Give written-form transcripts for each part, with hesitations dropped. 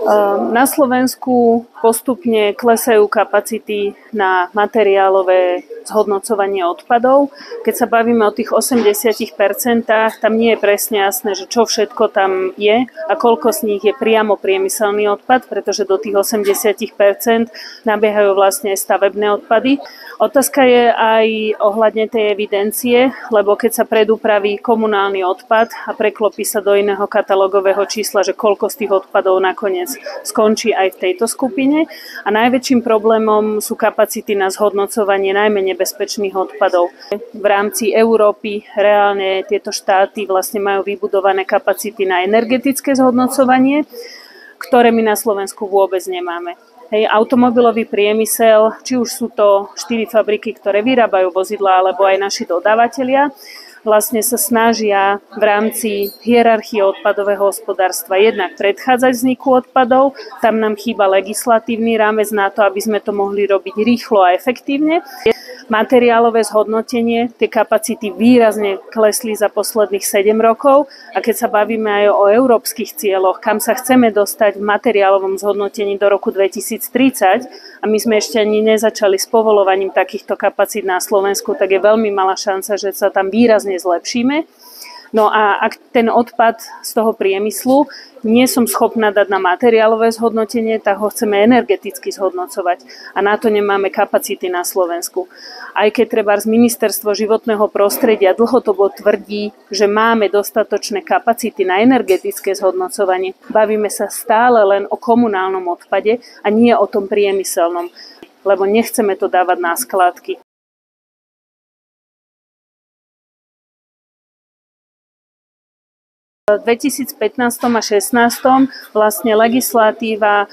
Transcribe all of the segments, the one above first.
Na Slovensku postupne klesajú kapacity na materiálové zhodnocovanie odpadov. Keď sa bavíme o tých 80%, tam nie je presne jasné, že čo všetko tam je a koľko z nich je priamo priemyselný odpad, pretože do tých 80% nabiehajú vlastne stavebné odpady. Otázka je aj ohľadne tej evidencie, lebo keď sa predúpraví komunálny odpad a preklopí sa do iného katalógového čísla, že koľko z tých odpadov nakoniec skončí aj v tejto skupine. A najväčším problémom sú kapacity na zhodnocovanie najmä nebezpečných odpadov. V rámci Európy reálne tieto štáty vlastne majú vybudované kapacity na energetické zhodnocovanie, ktoré my na Slovensku vôbec nemáme. Automobilový priemysel, či už sú to 4 fabriky, ktoré vyrábajú vozidlá, alebo aj naši dodávateľia, vlastne sa snažia v rámci hierarchie odpadového hospodárstva jednak predchádzať vzniku odpadov. Tam nám chýba legislatívny rámec na to, aby sme to mohli robiť rýchlo a efektívne. Materiálové zhodnotenie, tie kapacity výrazne klesli za posledných 7 rokov a keď sa bavíme aj o európskych cieľoch, kam sa chceme dostať v materiálovom zhodnotení do roku 2030 a my sme ešte ani nezačali s povoľovaním takýchto kapacít na Slovensku, tak je veľmi malá šanca, že sa tam výrazne zlepšíme. No a ak ten odpad z toho priemyslu nie som schopná dať na materiálové zhodnotenie, tak ho chceme energeticky zhodnocovať. A na to nemáme kapacity na Slovensku. Aj keď trebárs Ministerstvo životného prostredia dlhodobo tvrdí, že máme dostatočné kapacity na energetické zhodnocovanie, bavíme sa stále len o komunálnom odpade a nie o tom priemyselnom, lebo nechceme to dávať na skládky. V 2015 a 2016 vlastne legislatíva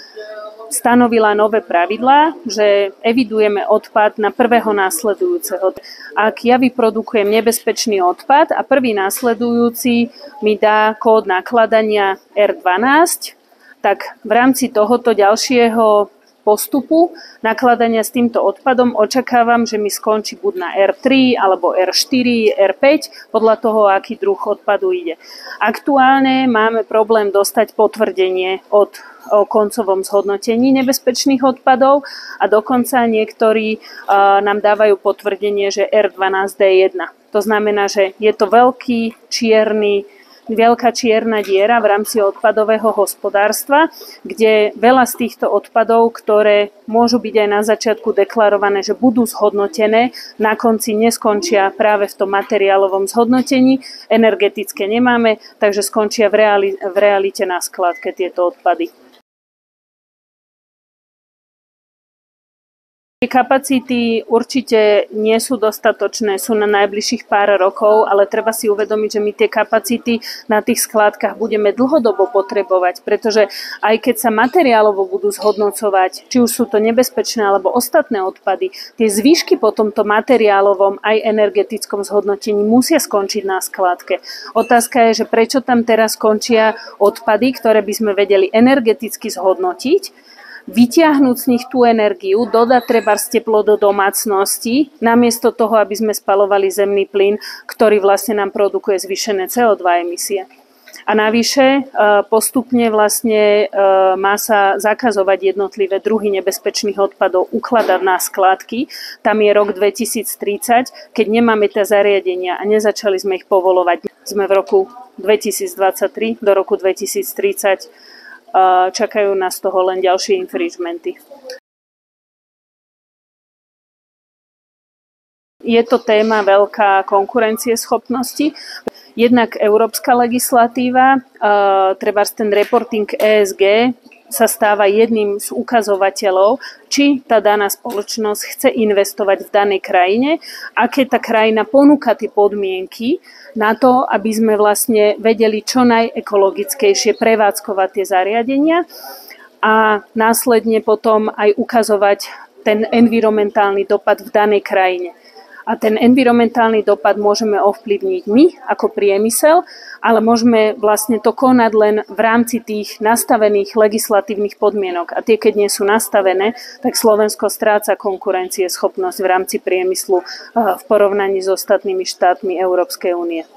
stanovila nové pravidlá, že evidujeme odpad na prvého následujúceho. Ak ja vyprodukujem nebezpečný odpad a prvý následujúci mi dá kód nakladania R12, tak v rámci tohoto ďalšieho postupu nakladania s týmto odpadom očakávam, že mi skončí buď na R3 alebo R4, R5, podľa toho, aký druh odpadu ide. Aktuálne máme problém dostať potvrdenie o koncovom zhodnotení nebezpečných odpadov a dokonca niektorí nám dávajú potvrdenie, že R12D1. To znamená, že je to veľká čierna diera v rámci odpadového hospodárstva, kde veľa z týchto odpadov, ktoré môžu byť aj na začiatku deklarované, že budú zhodnotené, na konci neskončia práve v tom materiálovom zhodnotení. Energetické nemáme, takže skončia v realite na skladke tieto odpady. Kapacity určite nie sú dostatočné, sú na najbližších pár rokov, ale treba si uvedomiť, že my tie kapacity na tých skládkach budeme dlhodobo potrebovať, pretože aj keď sa materiálovo budú zhodnocovať, či už sú to nebezpečné alebo ostatné odpady, tie zvýšky po tomto materiálovom aj energetickom zhodnotení musia skončiť na skládke. Otázka je, že prečo tam teraz skončia odpady, ktoré by sme vedeli energeticky zhodnotiť, vytiahnuť z nich tú energiu, dodať trebárs teplo do domácnosti, namiesto toho, aby sme spaľovali zemný plyn, ktorý vlastne nám produkuje zvýšené CO2 emisie. A navyše postupne vlastne má sa zakazovať jednotlivé druhy nebezpečných odpadov ukladať na skládky. Tam je rok 2030, keď nemáme tie zariadenia a nezačali sme ich povoľovať. Sme v roku 2023, do roku 2030 čakajú nás toho len ďalšie infringementy. Je to téma veľká konkurencieschopnosti. Jednak európska legislatíva, trebárs ten reporting ESG sa stáva jedným z ukazovateľov, či tá daná spoločnosť chce investovať v danej krajine, aké tá krajina ponúka tie podmienky na to, aby sme vlastne vedeli čo najekologickejšie prevádzkovať tie zariadenia a následne potom aj ukazovať ten environmentálny dopad v danej krajine. A ten environmentálny dopad môžeme ovplyvniť my ako priemysel, ale môžeme vlastne to konať len v rámci tých nastavených legislatívnych podmienok. A tie, keď nie sú nastavené, tak Slovensko stráca konkurencieschopnosť v rámci priemyslu v porovnaní s ostatnými štátmi Európskej únie.